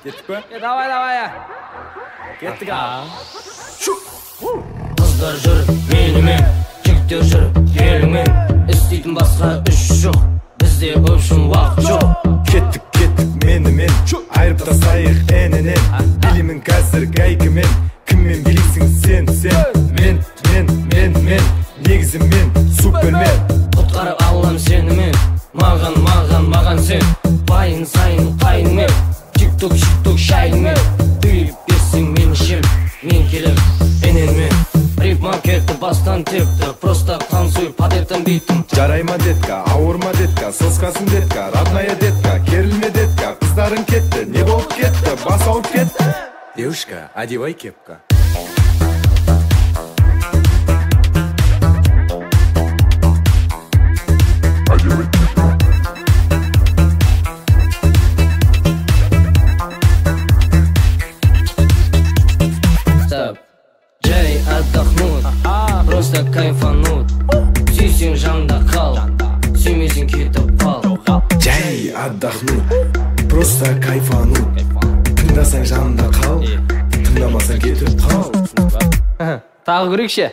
Kettik mi? Давай. Kettik abi. Şu. Kızlar жүріп менімен, жігіттер жүріп елімен. Істейтін басқа іш жоқ, бізде өпшін уақыт жоқ. Kettik meni ayırıp tasayıq enenen. Bilimin қазір гайкімен, кіммен билейсің sen. Men, негізі мен, супермен. Құтқарып алам сенімен, маған сен. Байын сайын қайынмен, тик-ток шайынмен. Үйіп берсең мен ішем, мен келем ененмен. Риф-маркетті бастан тепті, просто танцуй под этом битім. Жарайма детка, ауырма детка, соскасын детка, родная детка, керілме детка. Қыздарың кетті, не болып кетті, бас ауып кетті. Девушка, одевай кепка. Жай отдохнуть, просто кайфануть. Сүйсең жанда қал, сүймесең кетіп қал. Жай отдохнуть, просто кайфануть. Тыңдасаң жанында қал, тыңдамасаң кетіп қал. Тағы көрейікші.